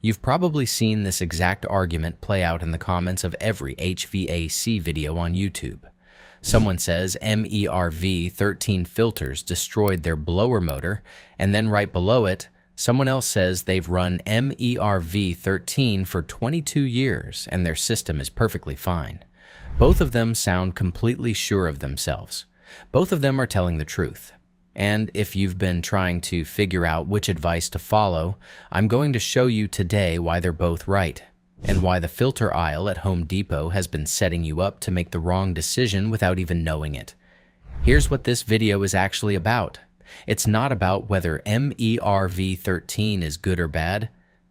You've probably seen this exact argument play out in the comments of every HVAC video on YouTube. Someone says MERV 13 filters destroyed their blower motor, and then right below it, someone else says they've run MERV 13 for 22 years and their system is perfectly fine. Both of them sound completely sure of themselves. Both of them are telling the truth. And if you've been trying to figure out which advice to follow, I'm going to show you today why they're both right, and why the filter aisle at Home Depot has been setting you up to make the wrong decision without even knowing it. Here's what this video is actually about. It's not about whether MERV 13 is good or bad.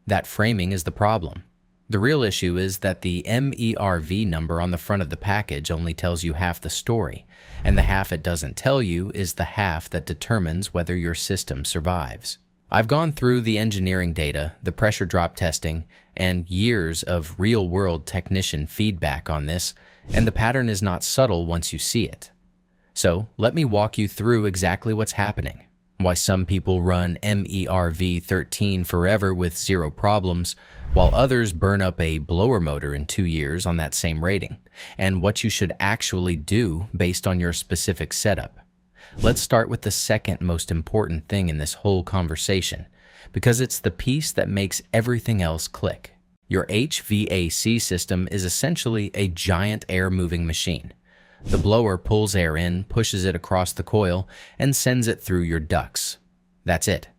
That framing is the problem. The real issue is that the MERV number on the front of the package only tells you half the story, and the half it doesn't tell you is the half that determines whether your system survives. I've gone through the engineering data, the pressure drop testing, and years of real-world technician feedback on this, and the pattern is not subtle once you see it. So, let me walk you through exactly what's happening, why some people run MERV 13 forever with zero problems, while others burn up a blower motor in 2 years on that same rating, and what you should actually do based on your specific setup. Let's start with the second most important thing in this whole conversation, because it's the piece that makes everything else click. Your HVAC system is essentially a giant air-moving machine. The blower pulls air in, pushes it across the coil, and sends it through your ducts. That's it.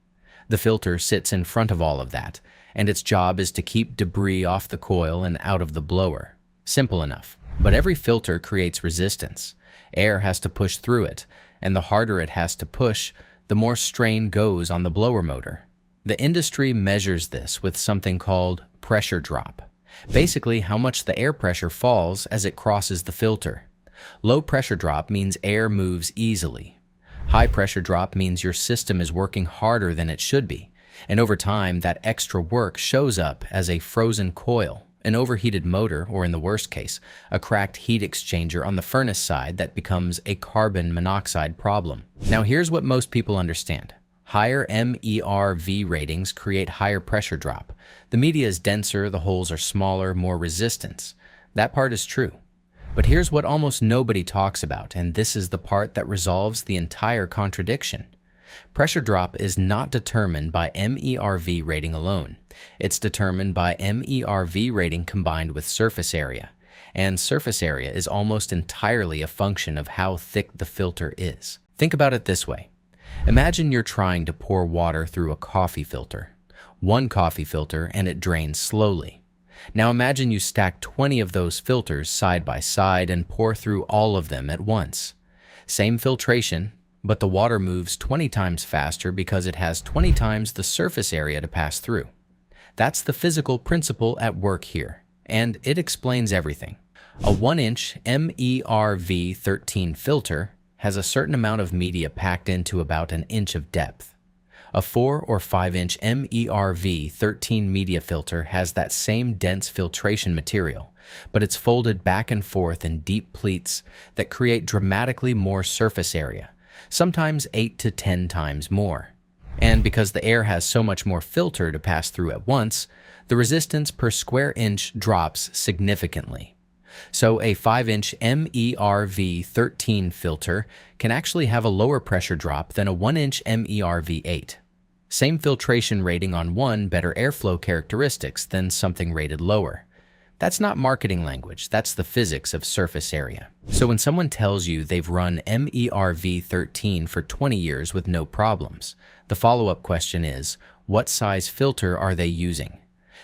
The filter sits in front of all of that, and its job is to keep debris off the coil and out of the blower. Simple enough. But every filter creates resistance. Air has to push through it, and the harder it has to push, the more strain goes on the blower motor. The industry measures this with something called pressure drop. Basically, how much the air pressure falls as it crosses the filter. Low pressure drop means air moves easily. High pressure drop means your system is working harder than it should be, and over time that extra work shows up as a frozen coil, an overheated motor, or in the worst case, a cracked heat exchanger on the furnace side that becomes a carbon monoxide problem. Now here's what most people understand. Higher MERV ratings create higher pressure drop. The media is denser, the holes are smaller, more resistance. That part is true. But here's what almost nobody talks about, and this is the part that resolves the entire contradiction. Pressure drop is not determined by MERV rating alone. It's determined by MERV rating combined with surface area. And surface area is almost entirely a function of how thick the filter is. Think about it this way. Imagine you're trying to pour water through a coffee filter. One coffee filter and it drains slowly. Now imagine you stack 20 of those filters side by side and pour through all of them at once. Same filtration, but the water moves 20 times faster because it has 20 times the surface area to pass through. That's the physical principle at work here, and it explains everything. A 1-inch MERV 13 filter has a certain amount of media packed into about an inch of depth. A 4 or 5-inch MERV 13 media filter has that same dense filtration material, but it's folded back and forth in deep pleats that create dramatically more surface area, sometimes 8 to 10 times more. And because the air has so much more filter to pass through at once, the resistance per square inch drops significantly. So a 5-inch MERV 13 filter can actually have a lower pressure drop than a 1-inch MERV 8. Same filtration rating on one, better airflow characteristics than something rated lower. That's not marketing language, that's the physics of surface area. So when someone tells you they've run MERV 13 for 20 years with no problems, the follow-up question is, what size filter are they using?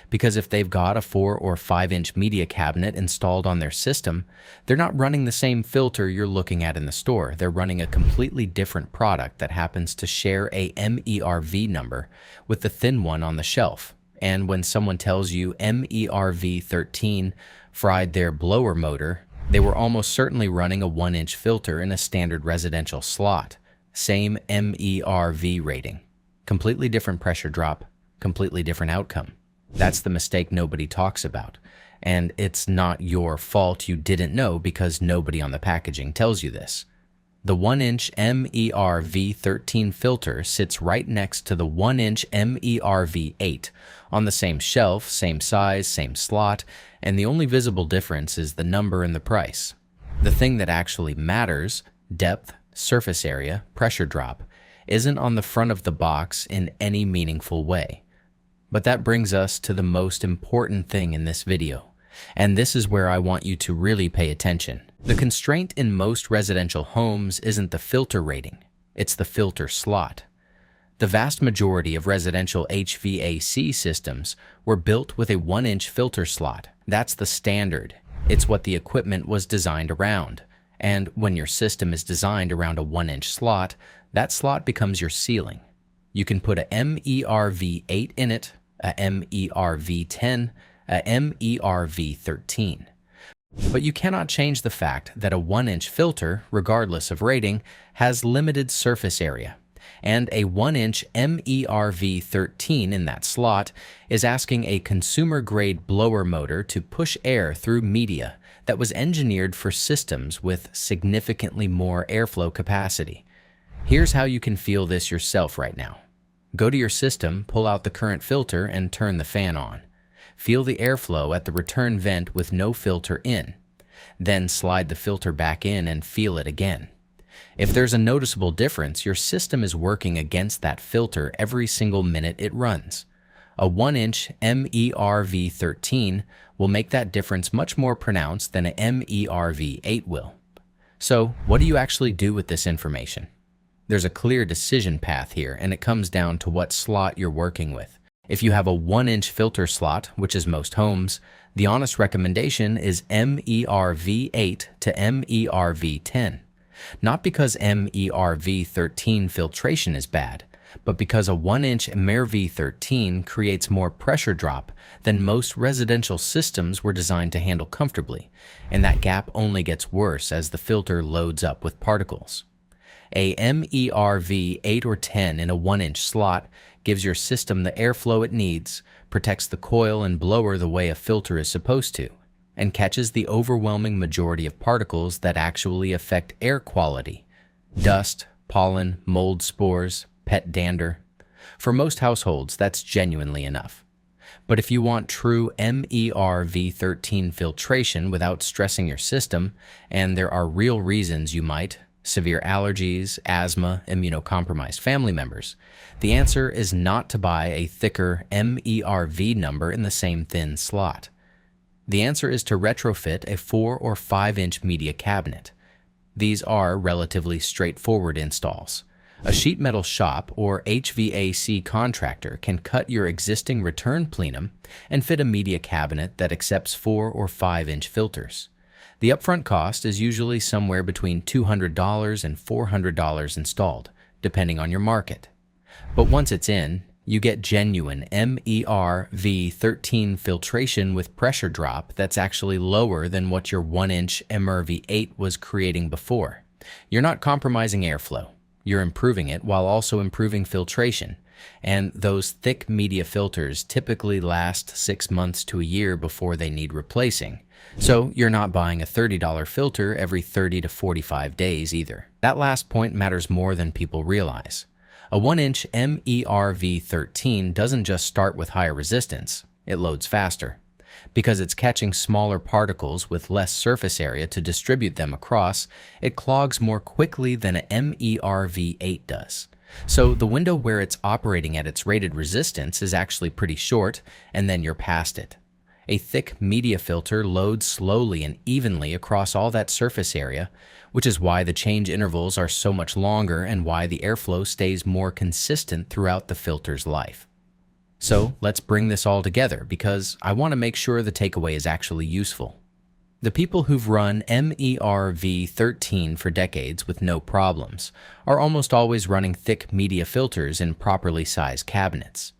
Because if they've got a 4 or 5-inch media cabinet installed on their system, they're not running the same filter you're looking at in the store. They're running a completely different product that happens to share a MERV number with the thin one on the shelf. And when someone tells you MERV 13 fried their blower motor, they were almost certainly running a 1-inch filter in a standard residential slot. Same MERV rating. Completely different pressure drop, completely different outcome. That's the mistake nobody talks about. And it's not your fault you didn't know because nobody on the packaging tells you this. The 1-inch MERV 13 filter sits right next to the 1-inch MERV 8 on the same shelf, same size, same slot, and the only visible difference is the number and the price. The thing that actually matters, depth, surface area, pressure drop, isn't on the front of the box in any meaningful way. But that brings us to the most important thing in this video, and this is where I want you to really pay attention. The constraint in most residential homes isn't the filter rating, it's the filter slot. The vast majority of residential HVAC systems were built with a 1-inch filter slot. That's the standard. It's what the equipment was designed around. And when your system is designed around a 1-inch slot, that slot becomes your ceiling. You can put a MERV 8 in it, a MERV 10, a MERV 13. But you cannot change the fact that a 1-inch filter, regardless of rating, has limited surface area. And a 1-inch MERV 13 in that slot is asking a consumer-grade blower motor to push air through media that was engineered for systems with significantly more airflow capacity. Here's how you can feel this yourself right now. Go to your system, pull out the current filter, and turn the fan on. Feel the airflow at the return vent with no filter in. Then slide the filter back in and feel it again. If there's a noticeable difference, your system is working against that filter every single minute it runs. A 1-inch MERV 13 will make that difference much more pronounced than a MERV 8 will. So, what do you actually do with this information? There's a clear decision path here, and it comes down to what slot you're working with. If you have a 1-inch filter slot, which is most homes, the honest recommendation is MERV 8 to MERV 10. Not because MERV 13 filtration is bad, but because a 1-inch MERV 13 creates more pressure drop than most residential systems were designed to handle comfortably, and that gap only gets worse as the filter loads up with particles. A MERV 8 or 10 in a 1-inch slot gives your system the airflow it needs, protects the coil and blower the way a filter is supposed to, and catches the overwhelming majority of particles that actually affect air quality: dust, pollen, mold spores, pet dander. For most households, that's genuinely enough. But if you want true MERV 13 filtration without stressing your system, and there are real reasons you might, severe allergies, asthma, immunocompromised family members, the answer is not to buy a thicker MERV number in the same thin slot. The answer is to retrofit a 4 or 5-inch media cabinet. These are relatively straightforward installs. A sheet metal shop or HVAC contractor can cut your existing return plenum and fit a media cabinet that accepts 4 or 5-inch filters. The upfront cost is usually somewhere between $200 and $400 installed, depending on your market. But once it's in, you get genuine MERV 13 filtration with pressure drop that's actually lower than what your 1-inch MERV 8 was creating before. You're not compromising airflow. You're improving it while also improving filtration. And those thick media filters typically last 6 months to a year before they need replacing. So you're not buying a $30 filter every 30 to 45 days either. That last point matters more than people realize. A 1-inch MERV 13 doesn't just start with higher resistance, it loads faster. Because it's catching smaller particles with less surface area to distribute them across, it clogs more quickly than a MERV 8 does. So the window where it's operating at its rated resistance is actually pretty short, and then you're past it. A thick media filter loads slowly and evenly across all that surface area, which is why the change intervals are so much longer and why the airflow stays more consistent throughout the filter's life. So let's bring this all together because I want to make sure the takeaway is actually useful. The people who've run MERV 13 for decades with no problems are almost always running thick media filters in properly sized cabinets.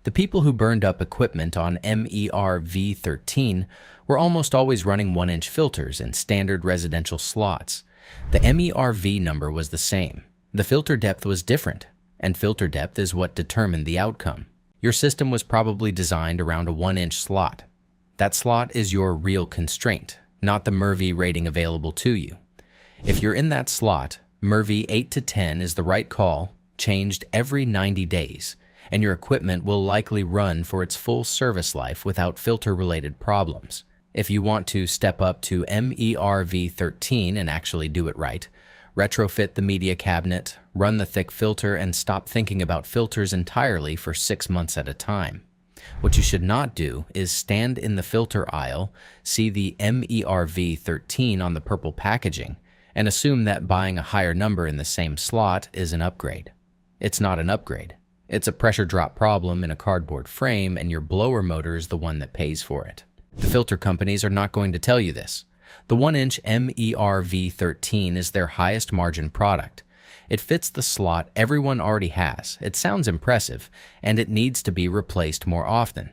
The people who burned up equipment on MERV 13 were almost always running 1-inch filters in standard residential slots. The MERV number was the same. The filter depth was different, and filter depth is what determined the outcome. Your system was probably designed around a 1-inch slot. That slot is your real constraint, not the MERV rating available to you. If you're in that slot, MERV 8 to 10 is the right call, changed every 90 days, and your equipment will likely run for its full service life without filter-related problems. If you want to step up to MERV 13 and actually do it right, retrofit the media cabinet, run the thick filter, and stop thinking about filters entirely for 6 months at a time. What you should not do is stand in the filter aisle, see the MERV 13 on the purple packaging, and assume that buying a higher number in the same slot is an upgrade. It's not an upgrade. It's a pressure drop problem in a cardboard frame, and your blower motor is the one that pays for it. The filter companies are not going to tell you this. The 1-inch MERV 13 is their highest margin product. It fits the slot everyone already has, it sounds impressive, and it needs to be replaced more often.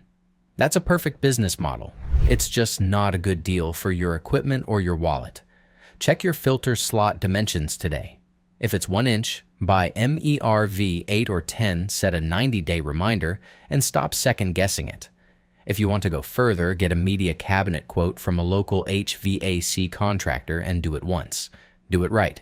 That's a perfect business model. It's just not a good deal for your equipment or your wallet. Check your filter slot dimensions today. If it's 1 inch, buy MERV 8 or 10, set a 90-day reminder, and stop second-guessing it. If you want to go further, get a media cabinet quote from a local HVAC contractor and do it once. Do it right.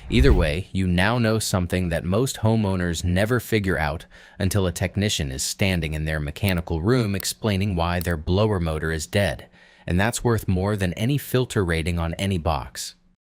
Either way, you now know something that most homeowners never figure out until a technician is standing in their mechanical room explaining why their blower motor is dead, and that's worth more than any filter rating on any box.